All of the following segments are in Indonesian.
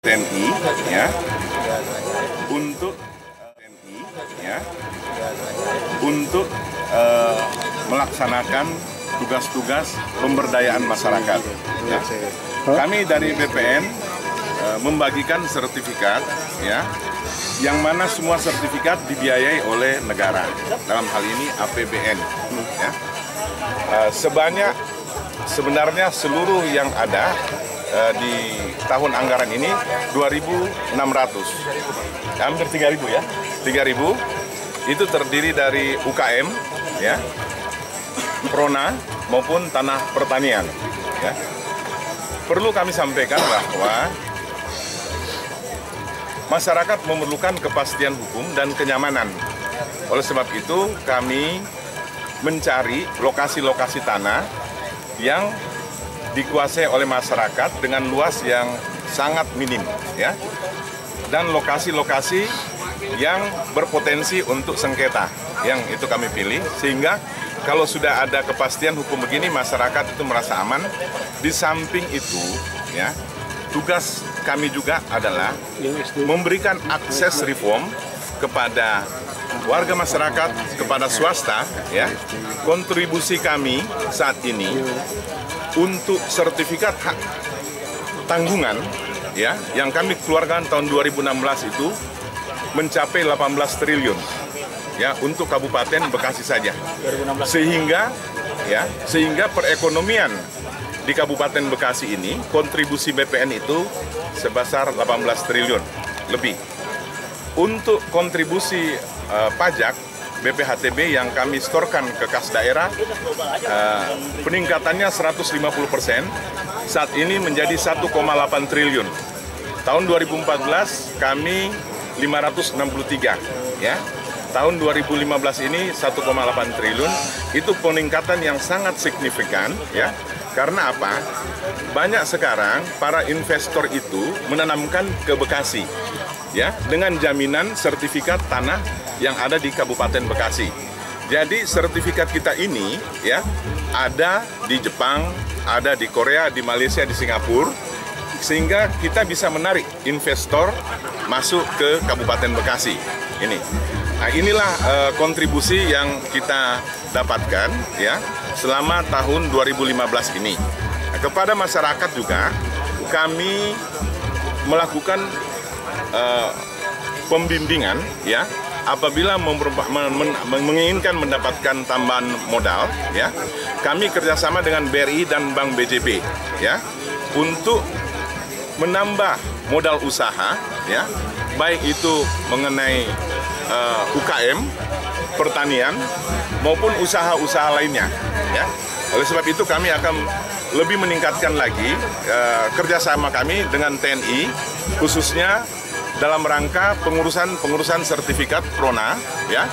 TNI ya untuk melaksanakan tugas-tugas pemberdayaan masyarakat. Ya. Kami dari BPN membagikan sertifikat ya, yang mana semua sertifikat dibiayai oleh negara. Dalam hal ini APBN. Ya. Sebenarnya seluruh yang ada di tahun anggaran ini 2.600, hampir 3.000 ya, 3.000 itu terdiri dari UKM, ya, Prona maupun tanah pertanian. Ya. Perlu kami sampaikan bahwa masyarakat memerlukan kepastian hukum dan kenyamanan. Oleh sebab itu kami mencari lokasi-lokasi tanah yang dikuasai oleh masyarakat dengan luas yang sangat minim, ya, dan lokasi-lokasi yang berpotensi untuk sengketa, yang itu kami pilih, sehingga kalau sudah ada kepastian hukum begini masyarakat itu merasa aman. Di samping itu, ya, tugas kami juga adalah memberikan akses reform kepada warga masyarakat, kepada swasta, ya. Kontribusi kami saat ini untuk sertifikat hak tanggungan, ya, yang kami keluarkan tahun 2016 itu mencapai 18 triliun, ya, untuk Kabupaten Bekasi saja. Sehingga perekonomian di Kabupaten Bekasi ini kontribusi BPN itu sebesar 18 triliun lebih. Untuk kontribusi pajak BPHTB yang kami setorkan ke kas daerah, peningkatannya 150%, saat ini menjadi 1,8 triliun. Tahun 2014 kami 563, ya. Tahun 2015 ini 1,8 triliun, itu peningkatan yang sangat signifikan, ya. Karena apa? Banyak sekarang para investor itu menanamkan ke Bekasi, ya, dengan jaminan sertifikat tanah yang ada di Kabupaten Bekasi. Jadi sertifikat kita ini, ya, ada di Jepang, ada di Korea, di Malaysia, di Singapura, sehingga kita bisa menarik investor masuk ke Kabupaten Bekasi. Ini, nah, inilah kontribusi yang kita dapatkan, ya, selama tahun 2015 ini. Nah, kepada masyarakat juga kami melakukan pembimbingan, ya. Apabila menginginkan mendapatkan tambahan modal, ya, kami kerjasama dengan BRI dan Bank BJB, ya, untuk menambah modal usaha, ya, baik itu mengenai UKM, pertanian maupun usaha-usaha lainnya, ya. Oleh sebab itu kami akan lebih meningkatkan lagi kerjasama kami dengan TNI, khususnya dalam rangka pengurusan sertifikat Prona, ya,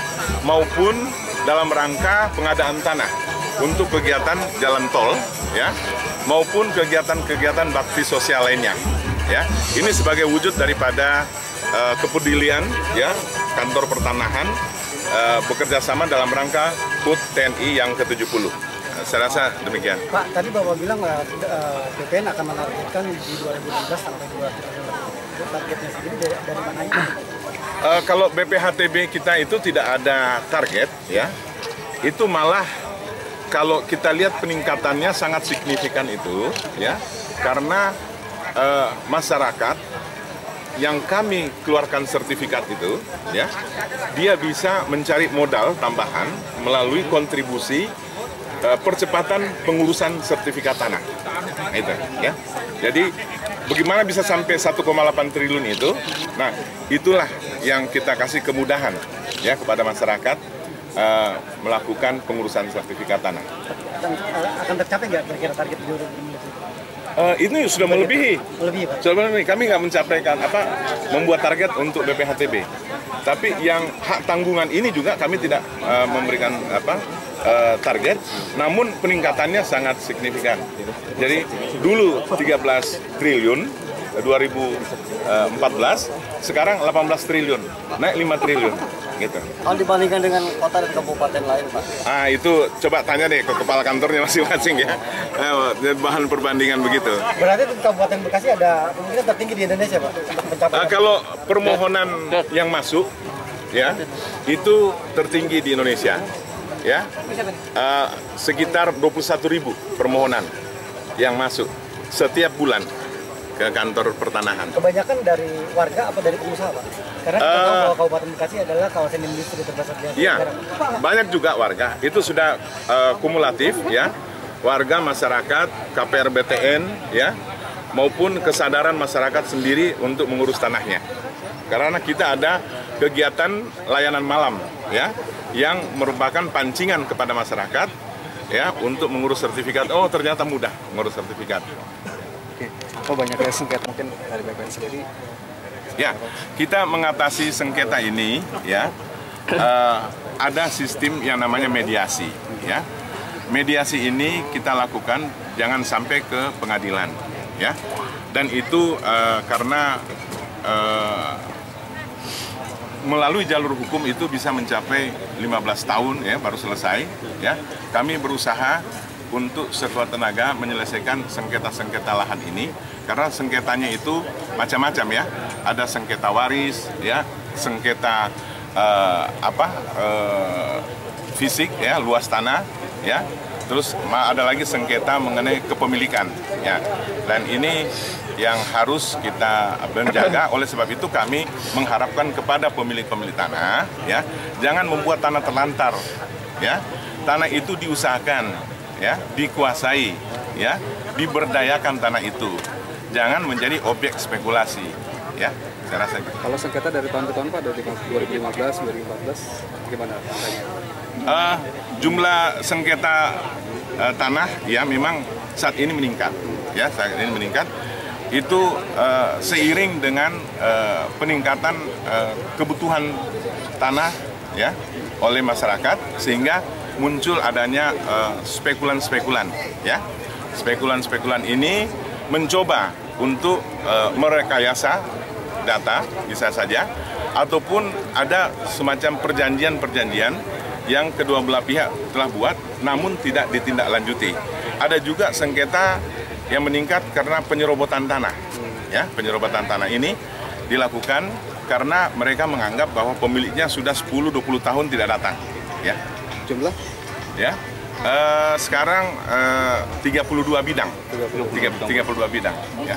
maupun dalam rangka pengadaan tanah untuk kegiatan jalan tol, ya, maupun kegiatan-kegiatan bakti sosial lainnya, ya. Ini sebagai wujud daripada kepedulian, ya, kantor pertanahan bekerja sama dalam rangka HUT TNI yang ke-70. Saya rasa demikian. Pak, tadi Bapak bilang BPN akan menargetkan di 2016 sampai 2020. Targetnya sendiri dari mana itu? Kalau BPHTB kita itu tidak ada target, ya. Itu malah kalau kita lihat peningkatannya sangat signifikan itu, ya. Karena masyarakat yang kami keluarkan sertifikat itu, ya, dia bisa mencari modal tambahan melalui kontribusi percepatan pengurusan sertifikat tanah. Itu, ya. Jadi bagaimana bisa sampai 1,8 triliun itu? Nah, itulah yang kita kasih kemudahan, ya, kepada masyarakat melakukan pengurusan sertifikat tanah. Akan tercapai nggak kira-kira target 2016? Ini sudah melebihi. Pak. Sudah melebihi. Kami nggak mencapaikan membuat target untuk BPHTB. Tapi yang hak tanggungan ini juga kami tidak memberikan target, namun peningkatannya sangat signifikan. Jadi dulu 13 triliun 2014, sekarang 18 triliun, naik 5 triliun. gitu. Kalau dibandingkan dengan kota dan kabupaten lain, Pak? Itu coba tanya deh ke kepala kantornya masing-masing ya. Bahan perbandingan begitu. Berarti Kabupaten Bekasi ada kemungkinan tertinggi di Indonesia, Pak? Kalau permohonan yang masuk, ya, itu tertinggi di Indonesia, ya, sekitar 21.000 permohonan yang masuk setiap bulan ke kantor pertanahan. Kebanyakan dari warga apa dari pengusaha, Pak? Karena kita tahu bahwa Kabupaten Bekasi adalah kawasan industri terbesar di Asia Iya, Tenggara. banyak juga warga. Itu sudah kumulatif, ya. Warga, masyarakat, KPR BTN, ya, maupun kesadaran masyarakat sendiri untuk mengurus tanahnya. Karena kita ada kegiatan layanan malam, ya, yang merupakan pancingan kepada masyarakat, ya, untuk mengurus sertifikat. Oh, ternyata mudah mengurus sertifikat. Oh, banyak ya sengketa mungkin dari BPN sendiri. Ya, kita mengatasi sengketa ini, ya, ada sistem yang namanya mediasi, ya. Mediasi ini kita lakukan jangan sampai ke pengadilan, ya. Dan itu karena melalui jalur hukum itu bisa mencapai 15 tahun, ya, baru selesai, ya. Kami berusaha untuk sekuat tenaga menyelesaikan sengketa-sengketa lahan ini, karena sengketanya itu macam-macam, ya. Ada sengketa waris, ya, sengketa fisik, ya, luas tanah, ya. Terus ada lagi sengketa mengenai kepemilikan, ya. Dan ini yang harus kita menjaga. Oleh sebab itu kami mengharapkan kepada pemilik-pemilik tanah, ya, jangan membuat tanah terlantar, ya. Tanah itu diusahakan, ya, dikuasai, ya, diberdayakan tanah itu. Jangan menjadi objek spekulasi, ya. Saya rasa gitu. Kalau sengketa dari tahun ke tahun, Pak, dari 2015, 2014, gimana angkanya? Jumlah sengketa tanah, ya, memang saat ini meningkat, ya, saat ini meningkat. Itu seiring dengan peningkatan kebutuhan tanah, ya, oleh masyarakat, sehingga muncul adanya spekulan-spekulan, ya. Spekulan-spekulan ini mencoba untuk merekayasa data, bisa saja, ataupun ada semacam perjanjian-perjanjian yang kedua belah pihak telah buat, namun tidak ditindaklanjuti. Ada juga sengketa yang meningkat karena penyerobotan tanah, ya. Penyerobotan tanah ini dilakukan karena mereka menganggap bahwa pemiliknya sudah 10-20 tahun tidak datang, ya. Jumlah? Ya. Sekarang 32 bidang, 32 bidang, ya,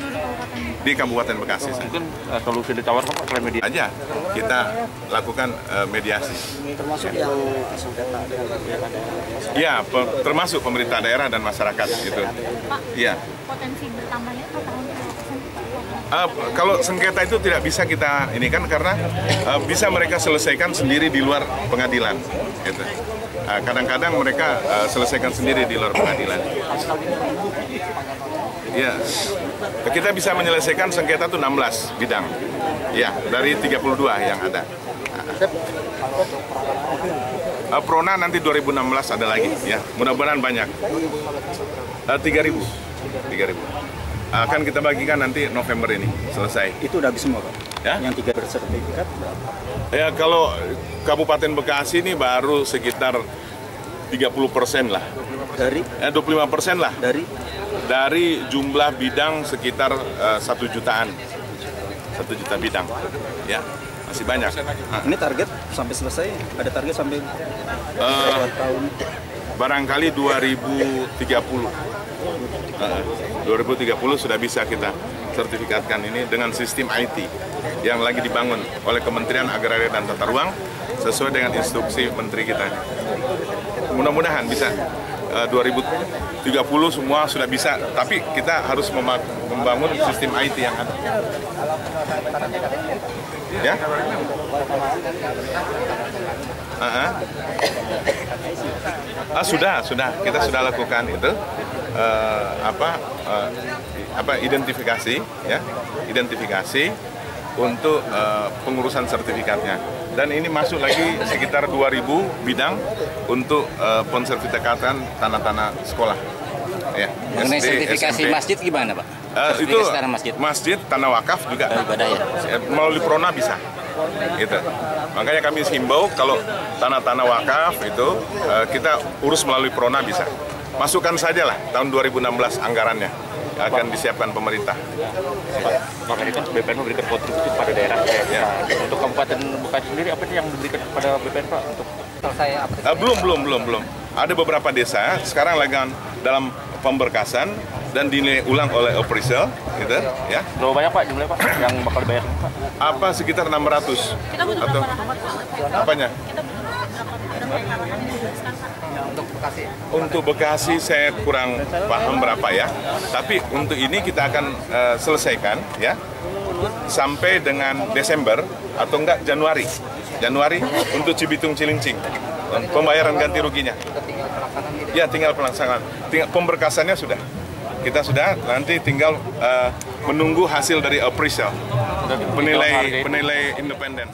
di Kabupaten Bekasi. Mungkin solusi ditawarkan oleh media Aja kita lakukan mediasi. Termasuk yang sengketa dengan pemerintah daerah. Ya, termasuk pemerintah daerah dan masyarakat itu. Iya. Potensi bertambahnya per tahun Kalau sengketa itu tidak bisa kita ini kan karena bisa mereka selesaikan sendiri di luar pengadilan, gitu. Kadang-kadang mereka selesaikan sendiri di luar pengadilan. Ya, kita bisa menyelesaikan sengketa itu 16 bidang, ya, dari 32 yang ada. Prona nanti 2016 ada lagi, ya, mudah-mudahan banyak. 3.000. Akan kita bagikan nanti November ini selesai. Itu udah habis semua, Pak? Ya? Yang 3 bersertifikat berapa? Ya, kalau Kabupaten Bekasi ini baru sekitar 30% lah. Dari? 25% lah. Dari jumlah bidang sekitar 1 jutaan. 1 juta bidang. Ya, masih banyak. Ini target sampai selesai? Ada target sampai tahun? Barangkali 2030. 2030 sudah bisa kita sertifikatkan ini dengan sistem IT yang lagi dibangun oleh Kementerian Agraria dan Tata Ruang sesuai dengan instruksi Menteri kita. Mudah-mudahan bisa 2030 semua sudah bisa, tapi kita harus membangun sistem IT yang ada. Ya? Sudah kita sudah lakukan itu identifikasi, ya, identifikasi untuk pengurusan sertifikatnya. Dan ini masuk lagi sekitar 2.000 bidang untuk pensertifikatan tanah-tanah sekolah. Ya. Mengenai SD, sertifikasi SMP. masjid gimana, Pak? Itu Sertifikasi tanah masjid. tanah wakaf juga Ibadah ya. melalui Prona bisa. Gitu. Makanya kami himbau kalau tanah-tanah wakaf itu kita urus melalui Prona bisa. Masukkan saja lah tahun 2016 anggarannya akan disiapkan pemerintah. Pak, tadi kan BPN memberikan kontribusi kepada daerah. Ya. Untuk Kabupaten Bekasi sendiri apa sih yang diberikan kepada BPN, Pak? Untuk Belum. Ada beberapa desa sekarang lagi dalam pemberkasan dan dinilai ulang oleh appraisal, gitu, ya. berapa banyak, Pak, jumlahnya, Pak, yang bakal dibayar, Pak? Apa sekitar 600 Kita butuh atau berapa? apanya? Kita butuh berapa? Untuk Bekasi saya kurang paham berapa ya. Tapi untuk ini kita akan selesaikan ya sampai dengan Desember atau enggak Januari. Januari untuk Cibitung Cilincing. Pembayaran ganti ruginya. Ya, tinggal pelaksanaan. Pemberkasannya sudah. Kita sudah, nanti tinggal menunggu hasil dari appraisal. Penilai independen.